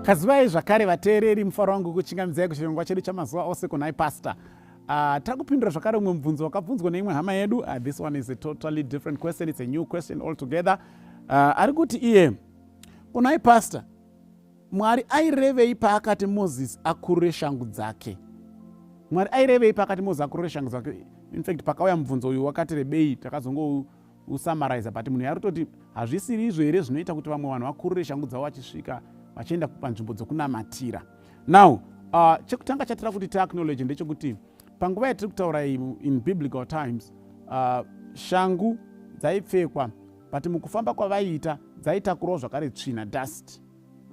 Kazivai zvakare vateereri, mufaro wangu kuchingamidzai kuchirongwa chedu chamazuva ose kunhai pastor. Takupindura zvakare umwe mubvunzo wakabvunzwa neimwe hama yedu. This one is a totally different question. It's a new question altogether. Ari kuti iye, kunhai pastor, Mwari ayirevei paakati Moses akurure shangu dzake. Mwari ayirevei paakati Moses akurure shangu dzake. In fact, pakauya mubvunzo uyu wakati rebei, takazongousumarize, but munhu yarutoti hazvisiri izvo here zvinoita kuti vamwe vanhu vakurure shangu dzavo vachisvika vachienda panzvimbo dzokunamatira. Now, chekutanga chatira kuti ta-acknowledge ndechekuti panguva yatiri kutaura in biblical times, shangu dzaipfekwa, but mukufamba kwavaiita dzaitakurawo zvakare tsvina, dust.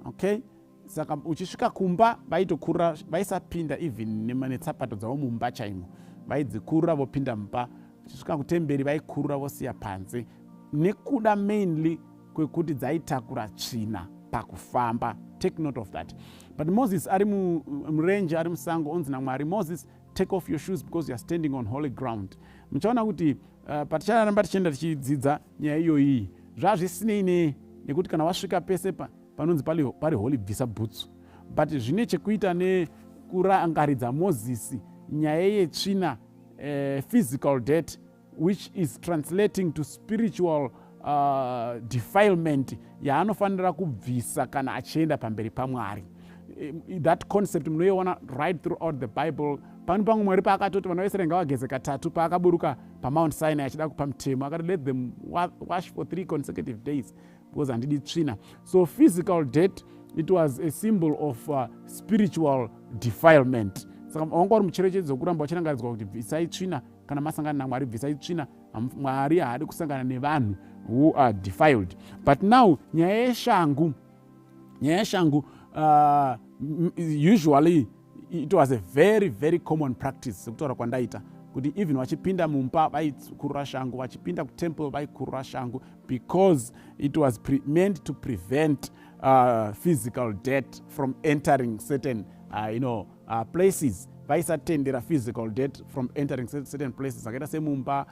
Okay? Saka uchisvika kumba vaitokurura, vaisapinda even netsapato dzavo mumba chaimo, vaidzikurura vopinda mumba. Uchisvika kutemberi vaikurura vosiya panze, nekuda mainly kwekuti dzaitakura tsvina pakufamba. Take note of that. But Moses ari murenje, ari musango, onzi naMwari, Moses, take off your shoes because you are standing on holy ground. Muchaona kuti paticharamba tichienda tichidzidza nyaya iyoyi, zvazvisinei nekuti kana wasvika pese panonzi pari holy, bvisa bhutsu. But zvine chekuita nekurangaridza Moses nyaya yetsvina, physical death, which is translating to spiritual defilement, yaanofanira kubvisa kana achienda pamberi paMwari. That concept munoiona right throughout the Bible. Pano pamwe Mwari paakatoti vana vaIsraeri ngavageze katatu paakaburuka paMount Sinai achida kupa mutemo, akati let them wash for 3 consecutive days because handidi tsvina. So physical death, it was a symbol of spiritual defilement. Saka wanga uri mucherechedzo kuramba uchirangaridzwa kuti bvisai tsvina kana masangana naMwari, bvisai tsvina. Mwari haadi kusangana nevanhu who are defiled. But now nyaya yeshangu, usually it was a very, very common practice. Sekutaura kwandaita kuti even vachipinda mumba vaikurura shangu, vachipinda kutemple vaikurura shangu, because it was meant to prevent physical death from entering certain places. Vaisatendera physical death from entering certain places, akaita semumba,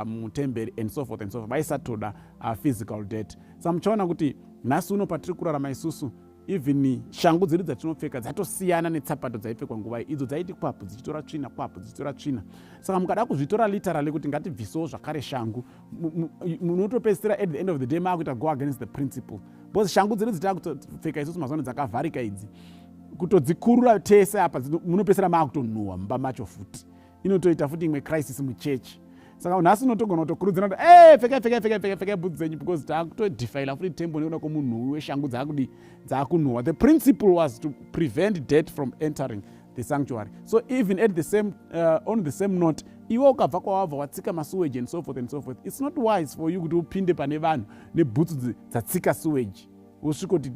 mutemberi, and so forth and so forth. Vaisatoda physical death. So muchaona kuti nhasi uno patiri kurarama isusu, even shangu dzedu dzatinopfeka dzatosiyana netsapato dzaipfekwa nguva idzo, dzaiti kwapo dzichitora tsvina, kwapo dzichitora tsvina. Saka mukada kuzvitora literally kuti ngatibvisewo zvakare shangu, munotopedzisira at the end of the day maakuita go against the principle. Because shangu dzedu dzitakupfeka isusu mazuva ano dzakavharika idzi, kutodzikurura tese apa munopedzisira maakutonhuhwa mumba macho futi. Inotoita futi imwe crisis muchechi. Saka nhasi unotogona kutokurudzira kuti pfeka bhutsu dzenyu because taakutodefila futi temple nekuda kwomunhu weshangu dzaakunhuhwa. The principle was to prevent death from entering the sanctuary. So even at the same on the same note, iwe ukabva kwawabva watsika masewage and so forth and so forth, it's not wise for you kuti upinde pane vanhu nebhutsu dzatsika sewage usvika kuti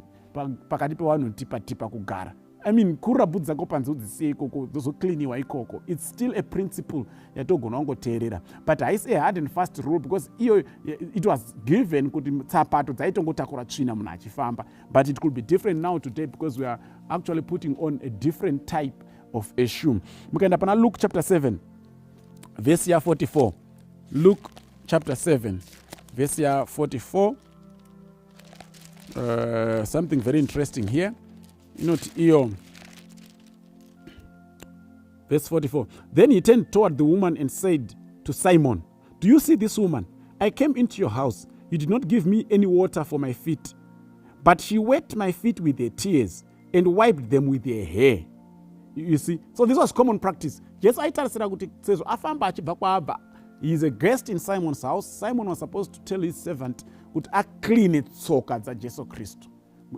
pakati pevanhu tipa kugara. I mean, kurura bhutsu dzako panze udzisiye ikoko dzozokliniwa ikoko. It's still a principle yatogona kungoteerera. But haisi a hard and fast rule because it was given kuti tsapato dzaitongotakura tsvina munhu achifamba. But it could be different now today because we are actually putting on a different type of a shoe. Mukaenda pana Luke chapter 7, verse 44. Luke chapter 7, verse 44. Something very interesting here. Verse 44. Then he turned toward the woman and said to Simon, "Do you see this woman? I came into your house. You did not give me any water for my feet, but she wet my feet with her tears and wiped them with her hair." You see? So this was common practice. Yes, I tell kuti sezvo afamba achibva kwaabva. He is a guest in Simon's house. Simon was supposed to tell his servant kuti aclean tsoka dzaJesu Kristu.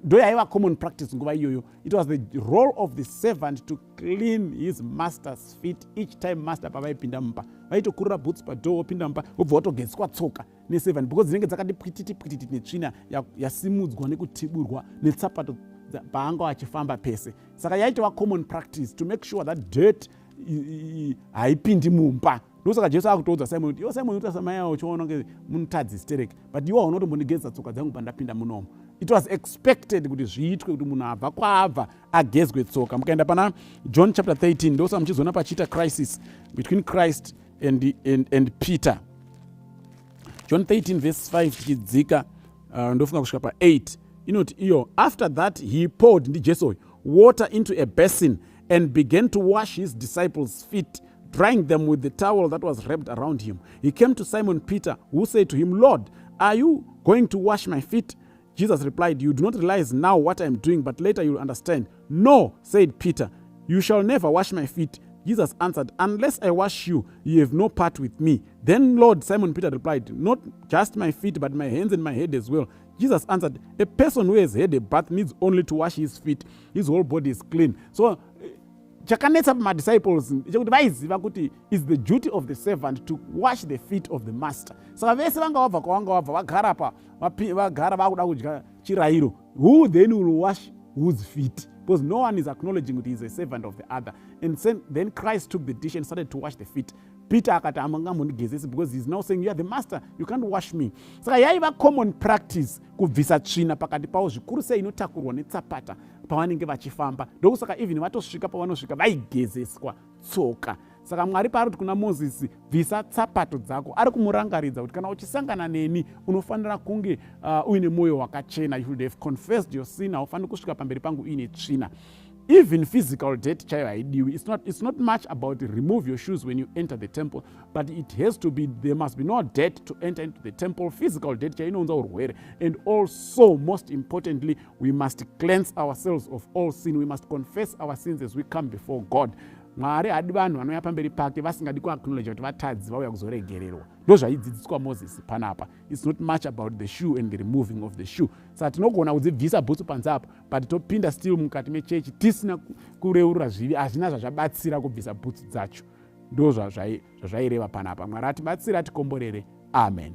Though I have a common practice, it was the role of the servant to clean his master's feet each time master pavaipinda mumba. Vaitokurura bhutsu padoo opinda mumba obva watogezwa tsoka neservant because dzinenge dzakati pwititi netsvina yasimudzwa nekutiburwa netsapato paanga achifamba pese. Saka yaitova common practice to make sure that dirt haipindi mumba. Ndosaka Jesu akutoudza Simon kuti iwe Simon utasamaya uchiona kunge munhukadzi stereki, but iwe haunotombondigeza tsoka dzangu pandapinda munomo. It was expected kuti zviitwe kuti munhu abva kwaabva agezwe tsoka. Mukaenda pana John chapter 13, ndosa muchizoona pachiita crisis between Christ and Peter. John 13 verse 5 tichidzika ndofunga kusvika pa 8. inoti iyo, after that he poured, ndijesu, water into a basin and began to wash his disciples' feet, drying them with the towel that was wrapped around him. He came to Simon Peter, who said to him, Lord, are you going to wash my feet? Jesus replied, you do not realize now what I am doing, but later you will understand. No, said Peter, you shall never wash my feet. Jesus answered, unless I wash you, you have no part with me. Then Lord, Simon Peter replied, not just my feet, but my hands and my head as well. Jesus answered, a person who has had a bath needs only to wash his feet. His whole body is clean. So, chakanetsa madisciples chekuti vaiziva kuti it's the duty of the servant to wash the feet of the master. Saka vese vanga vabva kwavanga vabva vagara pa vagara vakuda kudya chirayiro, who then will wash whose feet? Because no one is acknowledging that he is a servant of the other. And then Christ took the dish and started to wash the feet. Peter akati amungamundigezesi, because he's now saying, you are the master, you can't wash me. Saka yaiva common practice kubvisa tsvina pakati pavo, zvikuru sei inotakurwa netsapata pavanenge vachifamba. Ndokusaka even vatosvika pavanosvika vaigezeswa tsoka. Saka Mwari paroti kuna Mozisi, bvisa tsapato dzako, ari kumurangaridza kuti kana uchisangana neni unofanira kunge uine mwoyo wakachena. You should have confessed your sin. Haufaniri kusvika pamberi pangu uine tsvina. Even physical dirt chaiyo haidiwi. It's not much about remove your shoes when you enter the temple, but it has to be, there must be no dirt to enter into the temple. Physical dirt chaiyo inounza urwere. And also, most importantly, we must cleanse ourselves of all sin. We must confess our sins as we come before God. Mwari hadi vanhu vanouya pamberi pake vasingadi kuacknowledge kuti vatadzi vauya kuzoregererwa. Ndozvaidzidziswa Moses panapa. It's not much about the shoe and the removing of the shoe. Saka tinogona kudzibvisa bhutsu panze apo, but topinda still mukati mechechi tisina kureurura zvivi, hazvina zvazvabatsira kubvisa bhutsu dzacho. Ndozvazvaireva panapa. Mwari atibatsire atikomborere. Amen.